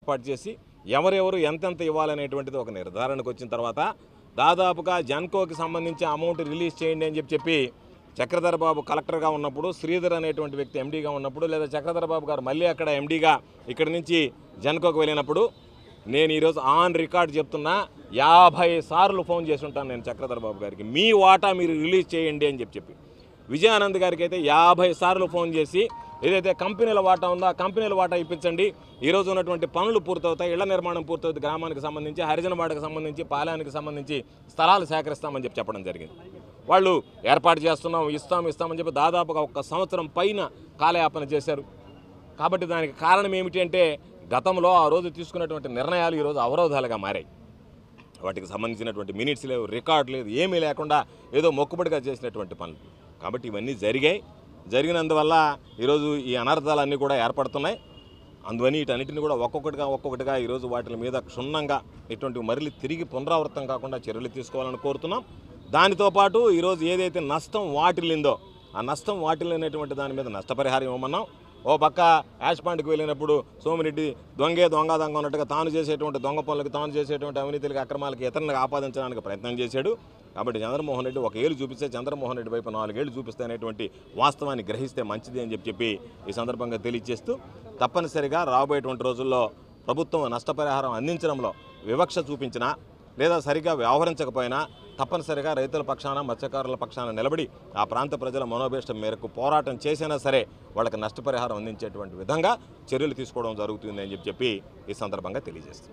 ఏర్పాటు చేసి ఎవరెవరు ఎంతెంత ఇవ్వాలనేటువంటిది ఒక నిర్ధారణకు వచ్చిన తర్వాత దాదాపుగా జన్కోకి సంబంధించి అమౌంట్ రిలీజ్ చేయండి అని చెప్పి చక్రధర్ బాబు కలెక్టర్గా ఉన్నప్పుడు, శ్రీధర్ అనేటువంటి వ్యక్తి ఎండీగా ఉన్నప్పుడు, లేదా చక్రధర్ బాబు గారు మళ్ళీ అక్కడ ఎండీగా ఇక్కడి నుంచి జన్కోకి వెళ్ళినప్పుడు నేను ఈరోజు ఆన్ రికార్డ్ చెప్తున్నా 50 సార్లు ఫోన్ చేసి ఉంటాను నేను చక్రధర్ బాబు గారికి, మీ వాటా మీరు రిలీజ్ చేయండి అని చెప్పి. విజయానంద్ గారికి అయితే 50 సార్లు ఫోన్ చేసి ఏదైతే కంపెనీల వాటా ఉందో ఆ కంపెనీల వాటా ఇప్పించండి, ఈరోజు ఉన్నటువంటి పనులు పూర్తవుతాయి, ఇళ్ల నిర్మాణం పూర్తవుతుంది, గ్రామానికి సంబంధించి హరిజనవాడకు సంబంధించి పాలయానికి సంబంధించి స్థలాలు సేకరిస్తామని చెప్పడం జరిగింది. వాళ్ళు ఏర్పాటు చేస్తున్నాం ఇస్తామని చెప్పి దాదాపుగా 1 సంవత్సరం పైన కాలయాపన చేశారు. కాబట్టి దానికి కారణం ఏమిటి అంటే గతంలో ఆ రోజు తీసుకున్నటువంటి నిర్ణయాలు ఈరోజు అవరోధాలుగా మారాయి. వాటికి సంబంధించినటువంటి మినిట్స్ లేవు, రికార్డు లేదు, ఏమీ లేకుండా ఏదో మొక్కుబడిగా చేసినటువంటి పనులు. కాబట్టి ఇవన్నీ జరిగినందువల్ల ఈరోజు ఈ అనర్థాలన్నీ కూడా ఏర్పడుతున్నాయి. అందువని వీటన్నిటిని కూడా ఒక్కొక్కటిగా ఈరోజు వాటి మీద క్షుణ్ణంగా ఇటువంటి మరలి తిరిగి పునరావృతం కాకుండా చర్యలు తీసుకోవాలని కోరుతున్నాం. దానితో పాటు ఈరోజు ఏదైతే నష్టం వాటిల్లిందో ఆ నష్టం వాటిల్లినటువంటి దాని మీద నష్టపరిహారం ఇవ్వమన్నాం. ఓ పక్క యాష్ పాయింట్కి వెళ్ళినప్పుడు సోమిరెడ్డి దొంగ ఉన్నట్టుగా తాను చేసేటువంటి దొంగ పనులకు, తాను చేసేటువంటి అవినీతికి, అక్రమాలకి ఇతరులకు ఆపాదించడానికి ప్రయత్నం చేశాడు. కాబట్టి చంద్రమోహన్ రెడ్డి 1 ఏళ్ళు చూపిస్తే చంద్రమోహన్ రెడ్డి వైపు 4 ఏళ్ళు చూపిస్తే అనేటువంటి వాస్తవాన్ని గ్రహిస్తే మంచిది అని చెప్పి ఈ సందర్భంగా తెలియజేస్తూ, తప్పనిసరిగా రాబోయేటువంటి రోజుల్లో ప్రభుత్వం నష్టపరిహారం అందించడంలో వివక్ష చూపించినా లేదా సరిగా వ్యవహరించకపోయినా తప్పనిసరిగా రైతుల పక్షాన, మత్స్యకారుల పక్షాన నిలబడి ఆ ప్రాంత ప్రజల మనోభీష్టం మేరకు పోరాటం చేసినా సరే వాళ్ళకి నష్టపరిహారం అందించేటువంటి విధంగా చర్యలు తీసుకోవడం జరుగుతుంది అని చెప్పి ఈ సందర్భంగా తెలియజేస్తుంది.